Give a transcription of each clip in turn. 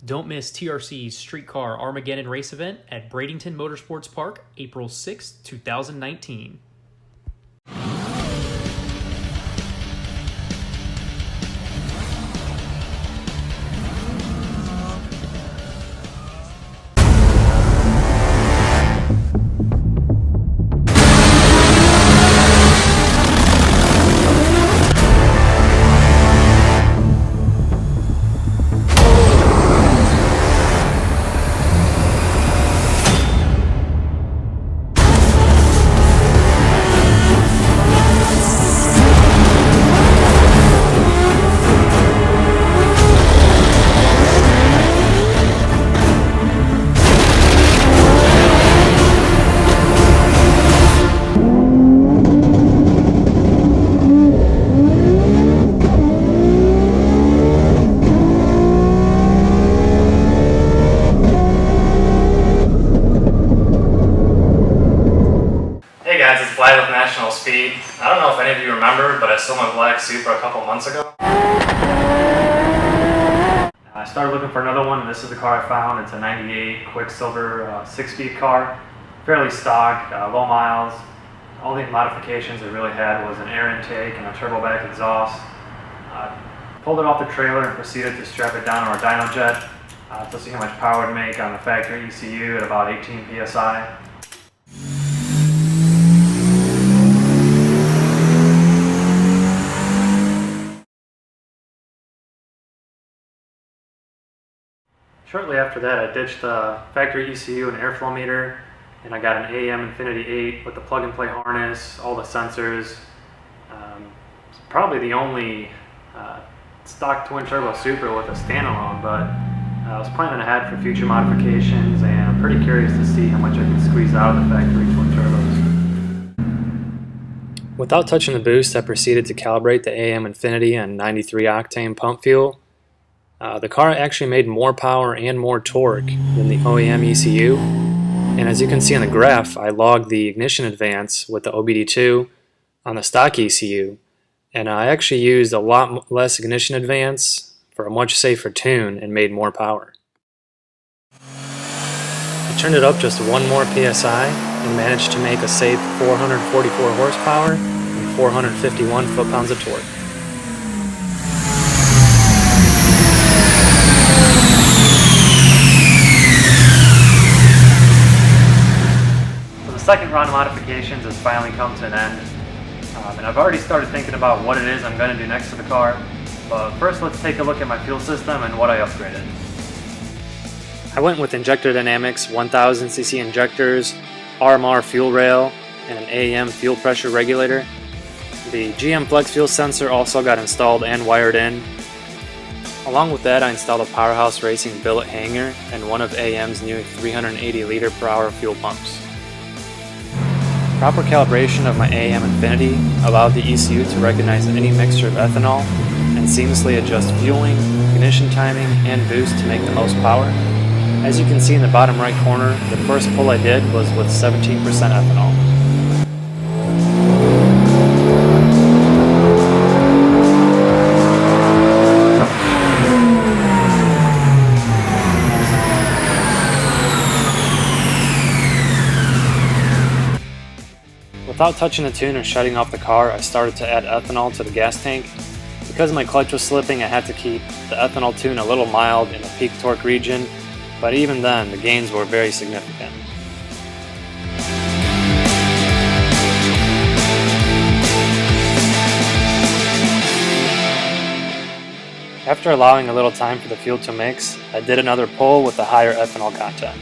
Don't miss TRC's Streetcar Armageddon race event at Bradenton Motorsports Park, April 6, 2019. Speed. I don't know if any of you remember, but I sold my black Supra a couple months ago. I started looking for another one, and this is the car I found. It's a 98 Quicksilver 6-speed car, fairly stock, low miles. Only modifications it really had was an air intake and a turbo back exhaust. Pulled it off the trailer and proceeded to strap it down to our dyno jet to see how much power it would make on the factory ECU at about 18 psi. Shortly after that, I ditched the factory ECU and airflow meter, and I got an AEM Infinity 8 with the plug-and-play harness, all the sensors. It's probably the only stock twin-turbo Supra with a standalone, but I was planning ahead for future modifications, and I'm pretty curious to see how much I can squeeze out of the factory twin-turbos. Without touching the boost, I proceeded to calibrate the AEM Infinity on 93 octane pump fuel. The car actually made more power and more torque than the OEM ECU, and as you can see on the graph, I logged the ignition advance with the OBD2 on the stock ECU, and I actually used a lot less ignition advance for a much safer tune and made more power. I turned it up just one more PSI and managed to make a safe 444 horsepower and 451 foot-pounds of torque. The second round of modifications has finally come to an end, and I've already started thinking about what it is I'm going to do next to the car, but first let's take a look at my fuel system and what I upgraded. I went with Injector Dynamics 1000cc injectors, RMR fuel rail, and an AEM fuel pressure regulator. The GM Flex fuel sensor also got installed and wired in. Along with that, I installed a Powerhouse Racing billet hanger and one of AEM's new 380 liter per hour fuel pumps. Proper calibration of my AEM Infinity allowed the ECU to recognize any mixture of ethanol and seamlessly adjust fueling, ignition timing, and boost to make the most power. As you can see in the bottom right corner, the first pull I did was with 17% ethanol. Without touching the tune or shutting off the car, I started to add ethanol to the gas tank. Because my clutch was slipping, I had to keep the ethanol tune a little mild in the peak torque region, but even then, the gains were very significant. After allowing a little time for the fuel to mix, I did another pull with the higher ethanol content.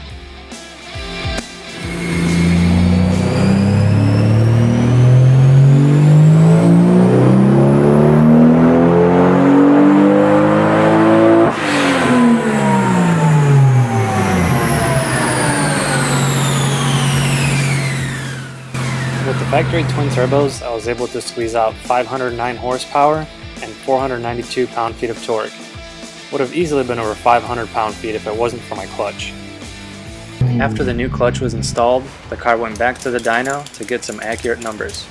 With the factory twin turbos, I was able to squeeze out 509 horsepower and 492 pound-feet of torque. Would have easily been over 500 pound-feet if it wasn't for my clutch. After the new clutch was installed, the car went back to the dyno to get some accurate numbers.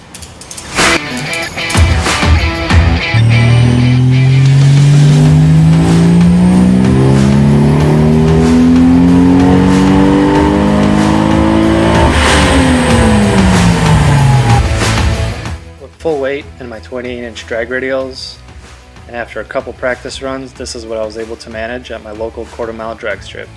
my 28-inch drag radials, and after a couple practice runs, this is what I was able to manage at my local quarter-mile drag strip.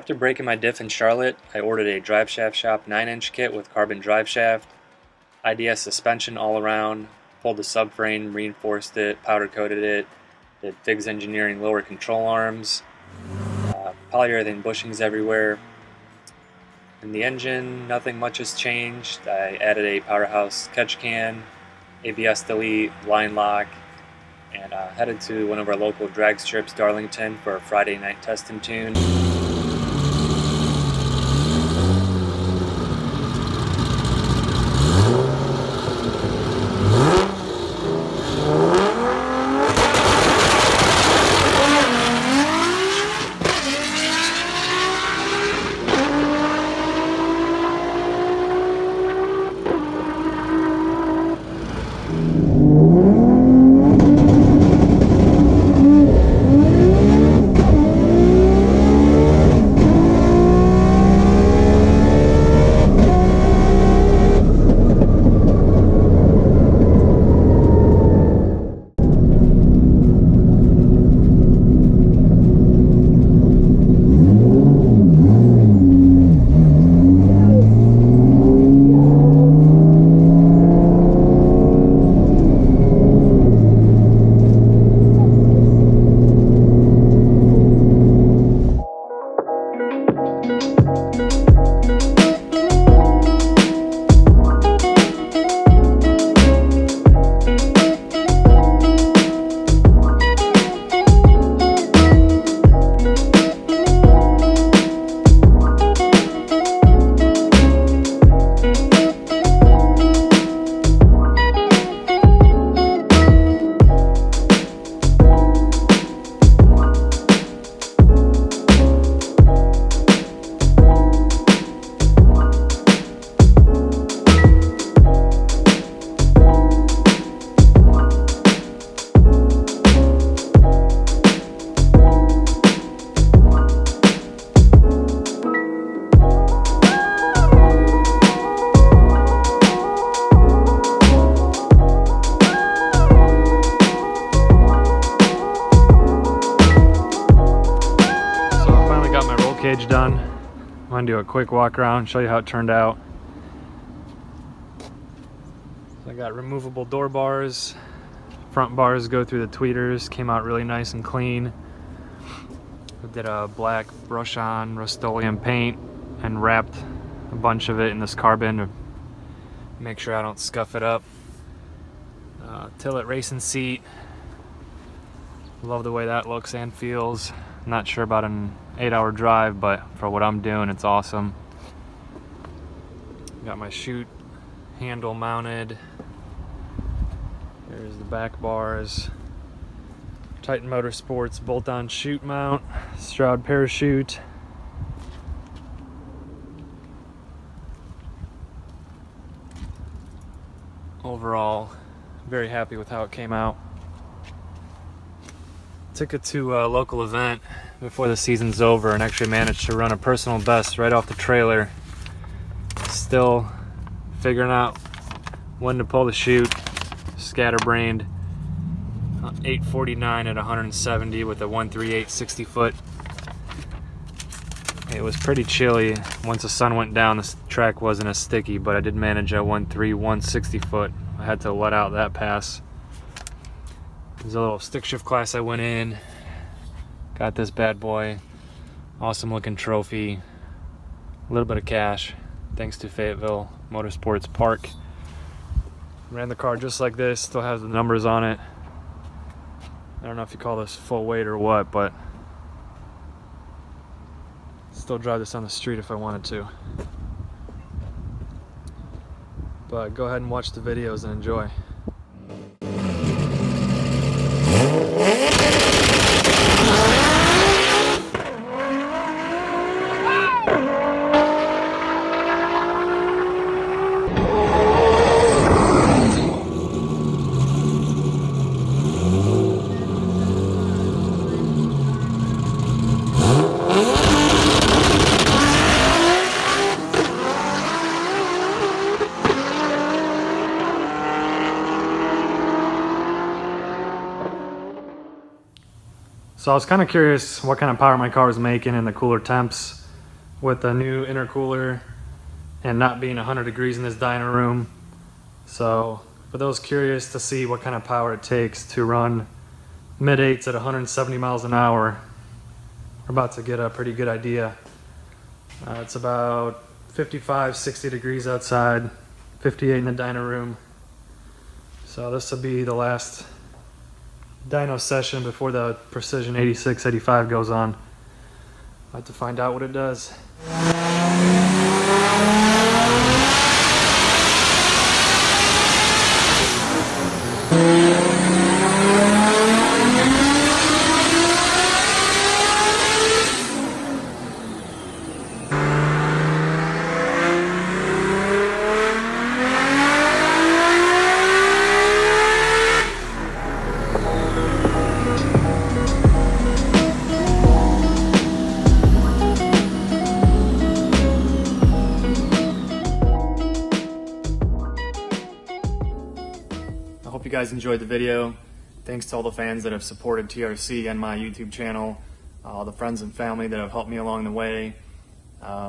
After breaking my diff in Charlotte, I ordered a drive shaft shop 9-inch kit with carbon drive shaft, IDS suspension all around, pulled the subframe, reinforced it, powder coated it, did Figs Engineering lower control arms, polyurethane bushings everywhere. In the engine, nothing much has changed. I added a powerhouse catch can, ABS delete, line lock, and headed to one of our local drag strips, Darlington, for a Friday night test and tune. Cage done. I'm gonna do a quick walk around, show you how it turned out. So I got removable door bars, front bars go through the tweeters, came out really nice and clean. I did a black brush on Rust-Oleum paint and wrapped a bunch of it in this carbon to make sure I don't scuff it up. Tillet racing seat, love the way that looks and feels. Not sure about an 8-hour drive, but for what I'm doing, it's awesome. Got my chute handle mounted. There's the back bars. Titan Motorsports bolt-on chute mount, Stroud parachute. Overall, very happy with how it came out. Took it to a local event before the season's over and actually managed to run a personal best right off the trailer. Still figuring out when to pull the chute, scatterbrained. 849 at 170 with a 138 60 foot. It was pretty chilly. Once the sun went down, the track wasn't as sticky, but I did manage a 131 60 foot. I had to let out that pass. There's a little stick shift class I went in. Got this bad boy. Awesome looking trophy. A little bit of cash, thanks to Fayetteville Motorsports Park. Ran the car just like this, still has the numbers on it. I don't know if you call this full weight or what, but still drive this on the street if I wanted to. But go ahead and watch the videos and enjoy. So I was kind of curious what kind of power my car was making in the cooler temps. with a new intercooler and not being 100 degrees in this dyno room. So for those curious to see what kind of power it takes to run mid-8s at 170 miles an hour, we're about to get a pretty good idea. It's about 55, 60 degrees outside, 58 in the dyno room. So this will be the last dyno session before the Precision 86, 85 goes on. I'll have to find out what it does. I hope you guys enjoyed the video. Thanks to all the fans that have supported TRC and my YouTube channel, all the friends and family that have helped me along the way.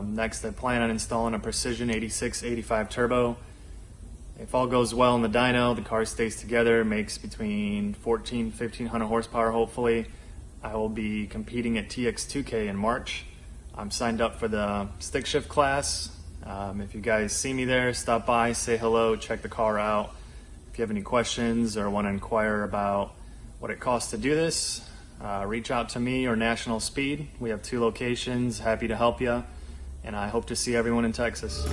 Next, I plan on installing a Precision 86, 85 turbo. If all goes well in the dyno, the car stays together, makes between 1500 horsepower hopefully. I will be competing at TX2K in March. I'm signed up for the stick shift class. If you guys see me there, stop by, say hello, check the car out. If you have any questions or want to inquire about what it costs to do this, reach out to me or National Speed. We have 2 locations, happy to help you, and I hope to see everyone in Texas.